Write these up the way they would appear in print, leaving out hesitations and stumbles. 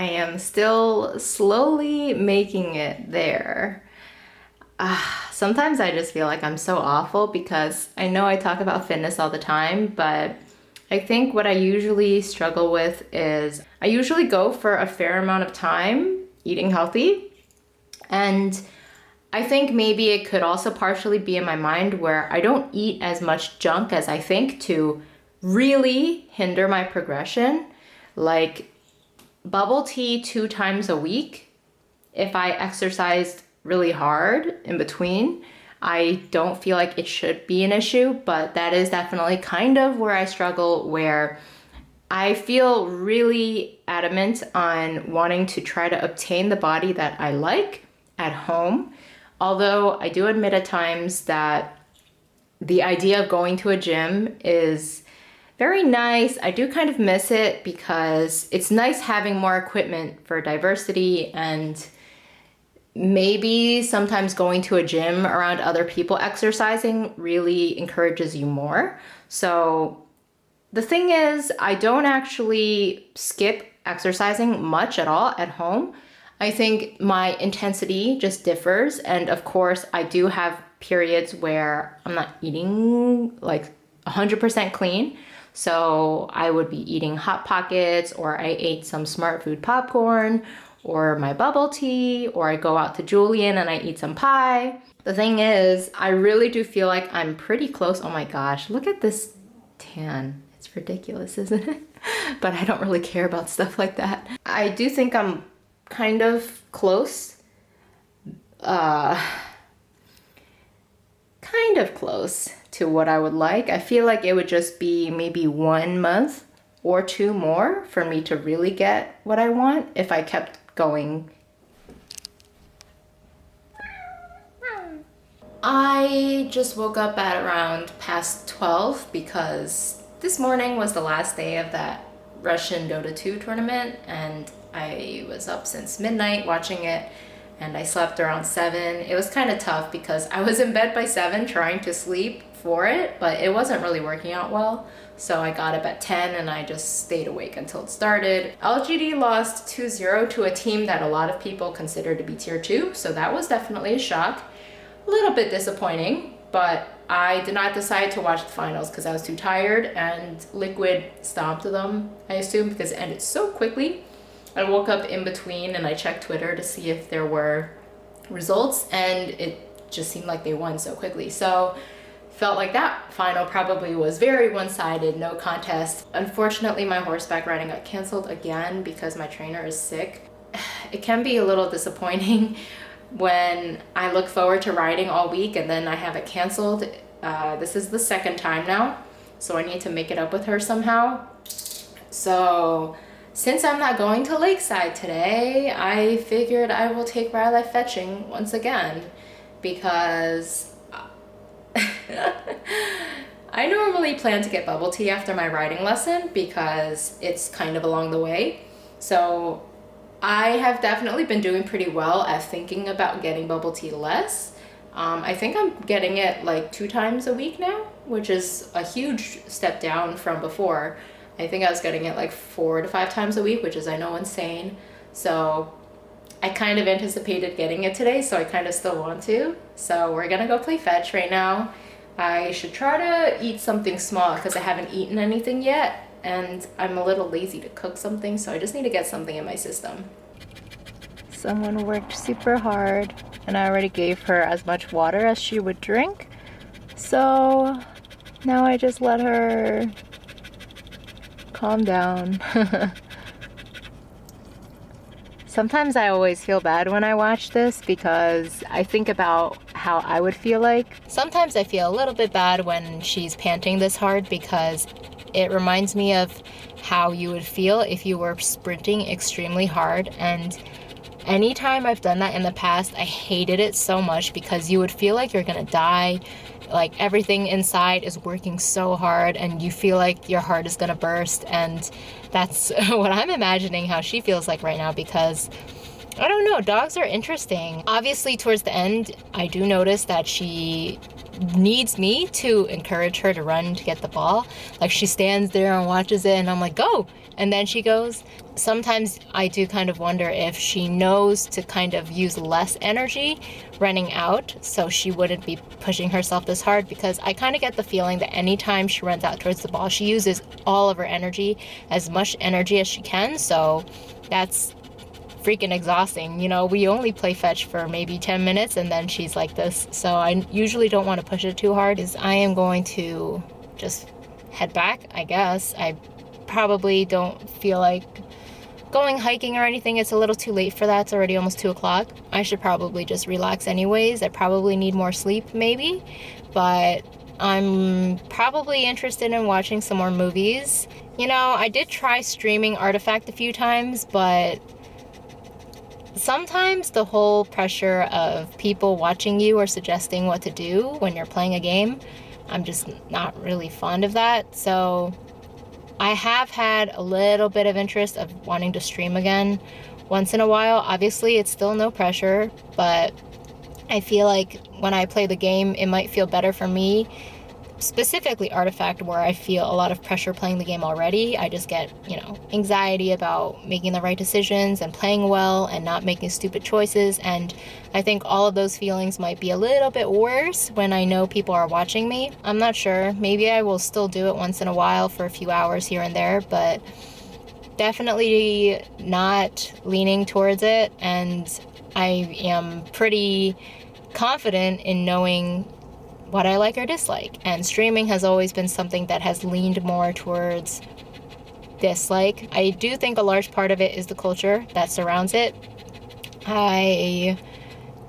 I am still slowly making it there. Sometimes I just feel like I'm so awful because I know I talk about fitness all the time, but I think what I usually struggle with is I usually go for a fair amount of time eating healthy. And I think maybe it could also partially be in my mind where I don't eat as much junk as I think to really hinder my progression. Like bubble tea 2 times a week. If I exercised really hard in between, I don't feel like it should be an issue, but that is definitely kind of where I struggle, where I feel really adamant on wanting to try to obtain the body that I like at home. Although I do admit at times that the idea of going to a gym is very nice. I do kind of miss it because it's nice having more equipment for diversity, and maybe sometimes going to a gym around other people exercising really encourages you more. So the thing is, I don't actually skip exercising much at all at home. I think my intensity just differs. And of course, I do have periods where I'm not eating like 100% clean. So I would be eating Hot Pockets, or I ate some Smart Food popcorn, or my bubble tea, or I go out to Julian and I eat some pie. The thing is, I really do feel like I'm pretty close. Oh my gosh, look at this tan. It's ridiculous, isn't it? But I don't really care about stuff like that. I do think I'm kind of close. Kind of close to what I would like. I feel like it would just be maybe 1 month or 2 more for me to really get what I want if I kept going. I just woke up at around past 12 because this morning was the last day of that Russian Dota 2 tournament, and I was up since midnight watching it, and I slept around 7. It was kind of tough because I was in bed by 7 trying to sleep for it, but it wasn't really working out well. So I got up at 10 and I just stayed awake until it started. LGD lost 2-0 to a team that a lot of people consider to be tier 2, so that was definitely a shock. A little bit disappointing, but I did not decide to watch the finals because I was too tired, and Liquid stomped them, I assume, because it ended so quickly. I woke up in between and I checked Twitter to see if there were results, and it just seemed like they won so quickly. So felt like that final probably was very one-sided, no contest. Unfortunately, my horseback riding got canceled again because my trainer is sick. It can be a little disappointing when I look forward to riding all week and then I have it canceled. This is the second time now, so I need to make it up with her somehow. So since I'm not going to Lakeside today, I figured I will take Riley fetching once again, because I normally plan to get bubble tea after my riding lesson because it's kind of along the way. So I have definitely been doing pretty well at thinking about getting bubble tea less. I think I'm getting it like 2 times a week now, which is a huge step down from before. I think I was getting it like 4 to 5 times a week, which is, I know, insane. So I kind of anticipated getting it today, so I kind of still want to. So we're gonna go play fetch right now. I should try to eat something small because I haven't eaten anything yet, and I'm a little lazy to cook something, so I just need to get something in my system. Someone worked super hard, and I already gave her as much water as she would drink. So now I just let her calm down. Sometimes I always feel bad when I watch this because I think about how I would feel like. Sometimes I feel a little bit bad when she's panting this hard because it reminds me of how you would feel if you were sprinting extremely hard. And anytime I've done that in the past, I hated it so much because you would feel like you're gonna die. Like everything inside is working so hard and you feel like your heart is gonna burst, and that's what I'm imagining how she feels like right now, because I don't know, dogs are interesting. Obviously towards the end I do notice that she needs me to encourage her to run to get the ball. Like, she stands there and watches it, and I'm like, go! And then she goes. Sometimes I do kind of wonder if she knows to kind of use less energy running out, so she wouldn't be pushing herself this hard, because I kind of get the feeling that anytime she runs out towards the ball, she uses all of her energy, as much energy as she can, so that's freaking exhausting. You know, we only play fetch for maybe 10 minutes and then she's like this. So I usually don't want to push it too hard. Is I am going to just head back, I guess. I probably don't feel like going hiking or anything. It's a little too late for that. It's already almost 2 o'clock. I should probably just relax anyways. I probably need more sleep maybe, but I'm probably interested in watching some more movies. You know, I did try streaming Artifact a few times, but sometimes the whole pressure of people watching you or suggesting what to do when you're playing a game, I'm just not really fond of that. So I have had a little bit of interest of wanting to stream again once in a while. Obviously, it's still no pressure, but I feel like when I play the game, it might feel better for me. Specifically Artifact, where I feel a lot of pressure playing the game already. I just get, you know, anxiety about making the right decisions and playing well and not making stupid choices. And I think all of those feelings might be a little bit worse when I know people are watching me. I'm not sure. Maybe I will still do it once in a while for a few hours here and there, but definitely not leaning towards it. And I am pretty confident in knowing what I like or dislike. And streaming has always been something that has leaned more towards dislike. I do think a large part of it is the culture that surrounds it. I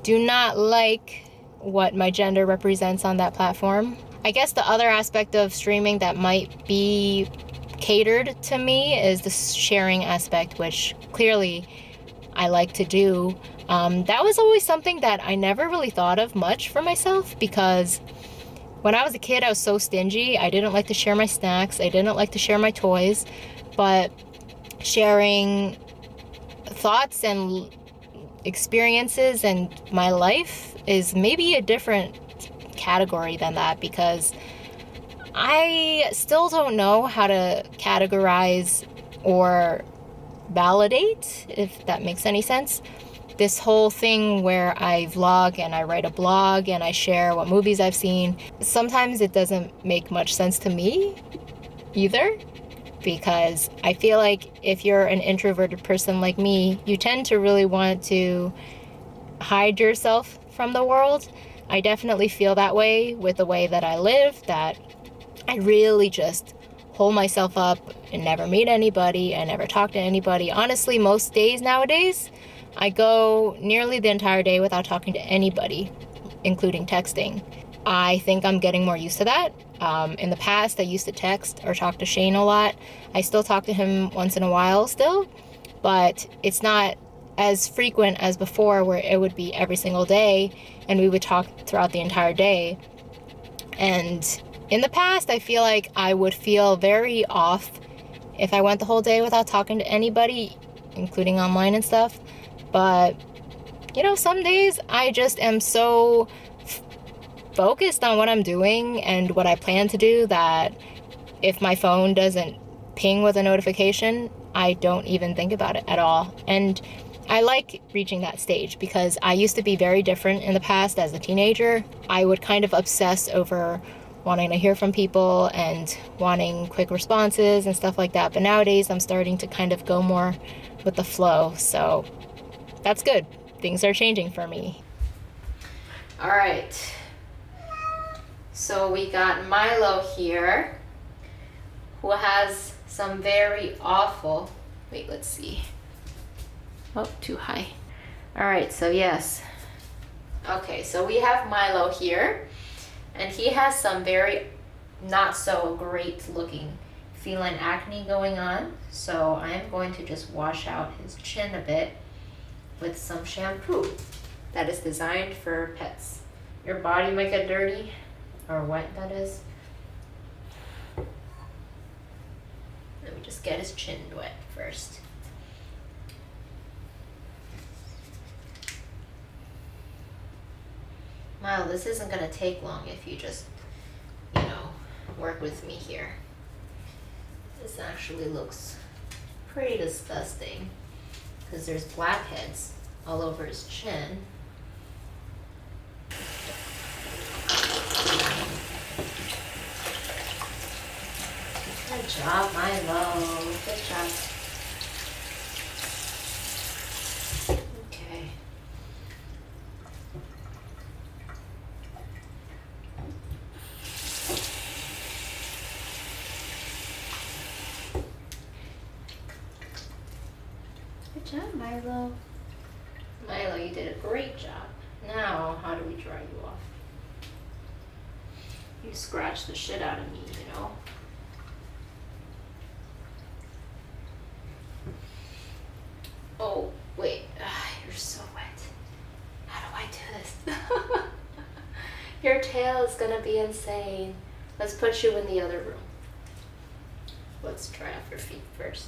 do not like what my gender represents on that platform. I guess the other aspect of streaming that might be catered to me is the sharing aspect, which clearly I like to do. That was always something that I never really thought of much for myself, because when I was a kid, I was so stingy. I didn't like to share my snacks. I didn't like to share my toys. But sharing thoughts and experiences and my life is maybe a different category than that, because I still don't know how to categorize or validate, if that makes any sense, this whole thing where I vlog and I write a blog and I share what movies I've seen. Sometimes it doesn't make much sense to me either, because I feel like if you're an introverted person like me, you tend to really want to hide yourself from the world. I definitely feel that way with the way that I live, that I really just hold myself up and never meet anybody and never talk to anybody. Honestly, most days nowadays, I go nearly the entire day without talking to anybody, including texting. I think I'm getting more used to that. In the past, I used to text or talk to Shane a lot. I still talk to him once in a while still, but it's not as frequent as before, where it would be every single day and we would talk throughout the entire day. And in the past, I feel like I would feel very off if I went the whole day without talking to anybody, including online and stuff. But, you know, some days I just am so focused on what I'm doing and what I plan to do that if my phone doesn't ping with a notification, I don't even think about it at all. And I like reaching that stage, because I used to be very different in the past as a teenager. I would kind of obsess over wanting to hear from people and wanting quick responses and stuff like that. But nowadays I'm starting to kind of go more with the flow. So that's good. Things are changing for me. All right. So we got Milo here, who has some very awful, wait, let's see. Oh, too high. All right, so yes. Okay, so we have Milo here, and he has some very not so great looking feline acne going on. So I'm going to just wash out his chin a bit with some shampoo that is designed for pets. Your body might get dirty, or wet, that is. Let me just get his chin wet first. Milo, this isn't gonna take long if you just, you know, work with me here. This actually looks pretty disgusting because there's blackheads all over his chin. Good job, Milo. Good job. Okay. Good job, Milo. Milo, you did a great job. Now, how do we dry you off? You scratched the shit out of me, you know? Oh, wait. You're so wet. How do I do this? Your tail is gonna be insane. Let's put you in the other room. Let's dry off your feet first.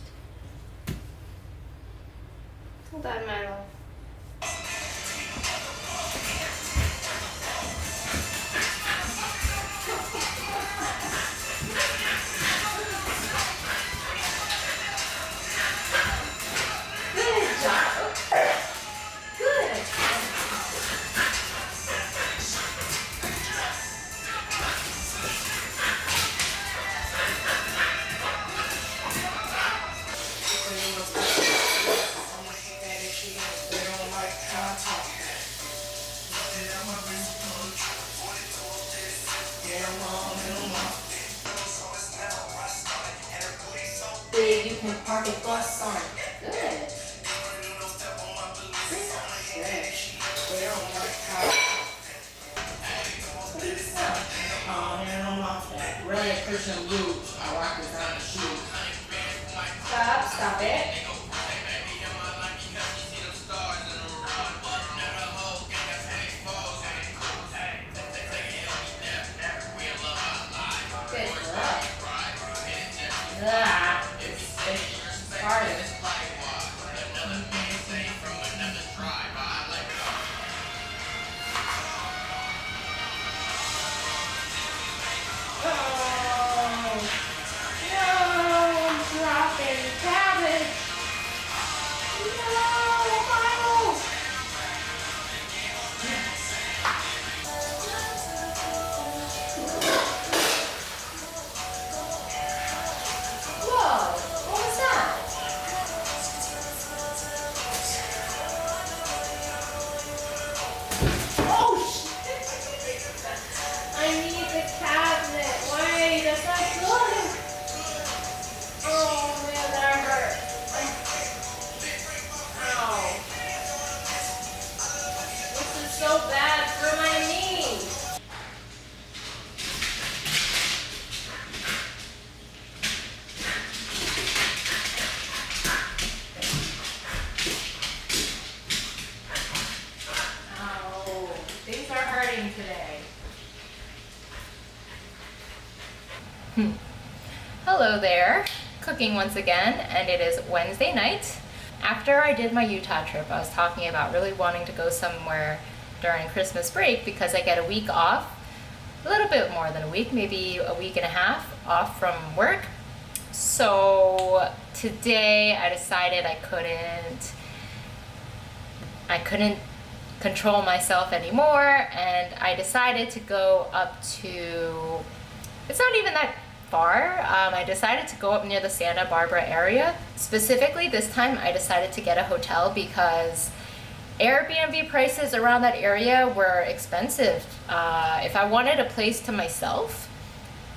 Hold on, Milo. Big, you can park a bus on. Good. Good. They don't like how. What is that? Oh, man, I'm off that. Red cushion boots. I rock this on the shoe. Stop it. Good job. Yeah. Hard. Today. Hello there, cooking once again, and it is Wednesday night. After I did my Utah trip, I was talking about really wanting to go somewhere during Christmas break because I get a week off, a little bit more than a week, maybe a week and a half off from work. So today I decided I couldn't control myself anymore, and I decided to go up to, it's not even that far, I decided to go up near the Santa Barbara area. Specifically this time I decided to get a hotel because Airbnb prices around that area were expensive. If I wanted a place to myself,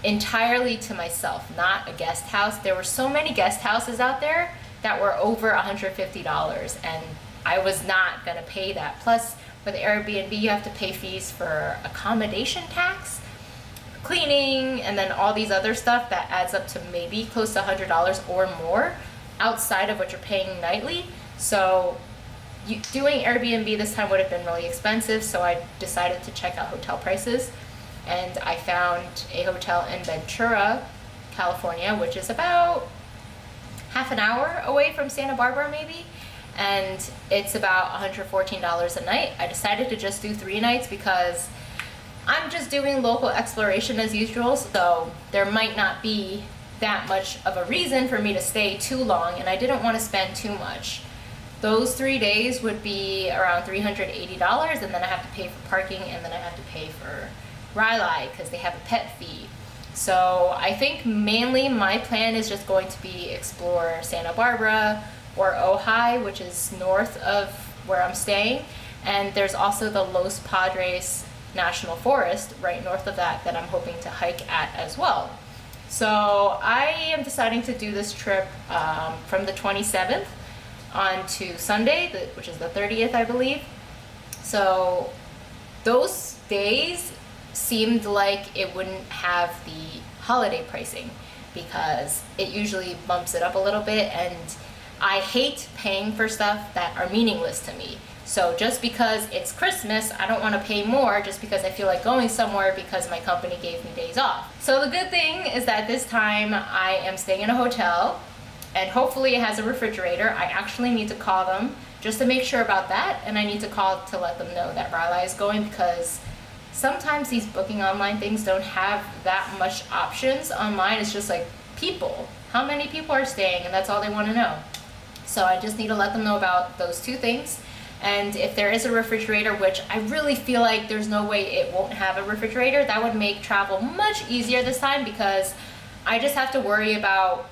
entirely to myself, not a guest house, there were so many guest houses out there that were over $150, and I was not gonna pay that. Plus, with Airbnb, you have to pay fees for accommodation tax, cleaning, and then all these other stuff that adds up to maybe close to $100 or more outside of what you're paying nightly. So doing Airbnb this time would have been really expensive, so I decided to check out hotel prices, and I found a hotel in Ventura, California, which is about half an hour away from Santa Barbara maybe, and it's about $114 a night. I decided to just do 3 nights because I'm just doing local exploration as usual, so there might not be that much of a reason for me to stay too long, and I didn't want to spend too much. Those 3 days would be around $380, and then I have to pay for parking, and then I have to pay for Riley because they have a pet fee. So I think mainly my plan is just going to be explore Santa Barbara or Ojai, which is north of where I'm staying. And there's also the Los Padres National Forest right north of that I'm hoping to hike at as well. So I am deciding to do this trip from the 27th on to Sunday, which is the 30th, I believe. So those days seemed like it wouldn't have the holiday pricing because it usually bumps it up a little bit, and I hate paying for stuff that are meaningless to me. So just because it's Christmas, I don't want to pay more just because I feel like going somewhere because my company gave me days off. So the good thing is that this time I am staying in a hotel, and hopefully it has a refrigerator. I actually need to call them just to make sure about that, and I need to call to let them know that Riley is going, because sometimes these booking online things don't have that much options online. It's just like people. How many people are staying, and that's all they want to know. So I just need to let them know about those two things. And if there is a refrigerator, which I really feel like there's no way it won't have a refrigerator, that would make travel much easier this time, because I just have to worry about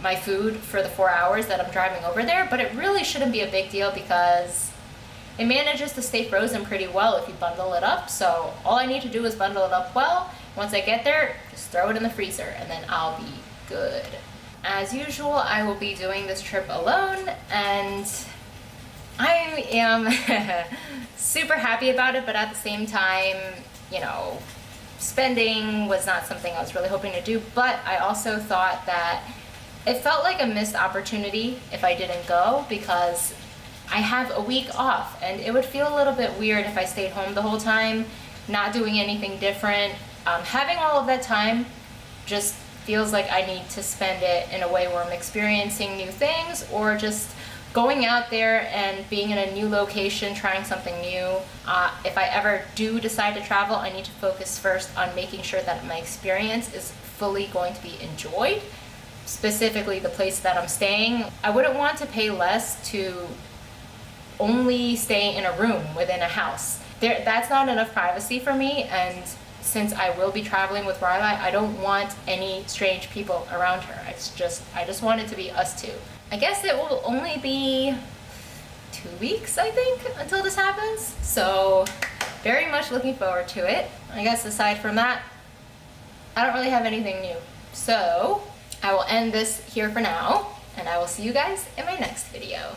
my food for the 4 hours that I'm driving over there. But it really shouldn't be a big deal because it manages to stay frozen pretty well if you bundle it up. So all I need to do is bundle it up well. Once I get there, just throw it in the freezer and then I'll be good. As usual, I will be doing this trip alone, and I am super happy about it, but at the same time, you know, spending was not something I was really hoping to do. But I also thought that it felt like a missed opportunity if I didn't go, because I have a week off, and it would feel a little bit weird if I stayed home the whole time, not doing anything different. Having all of that time just feels like I need to spend it in a way where I'm experiencing new things, or just going out there and being in a new location, trying something new. If I ever do decide to travel, I need to focus first on making sure that my experience is fully going to be enjoyed, specifically the place that I'm staying. I wouldn't want to pay less to only stay in a room within a house. That's not enough privacy for me, and since I will be traveling with Riley, I don't want any strange people around her. I just want it to be us two. I guess it will only be 2 weeks, I think, until this happens. So very much looking forward to it. I guess aside from that, I don't really have anything new. So I will end this here for now, and I will see you guys in my next video.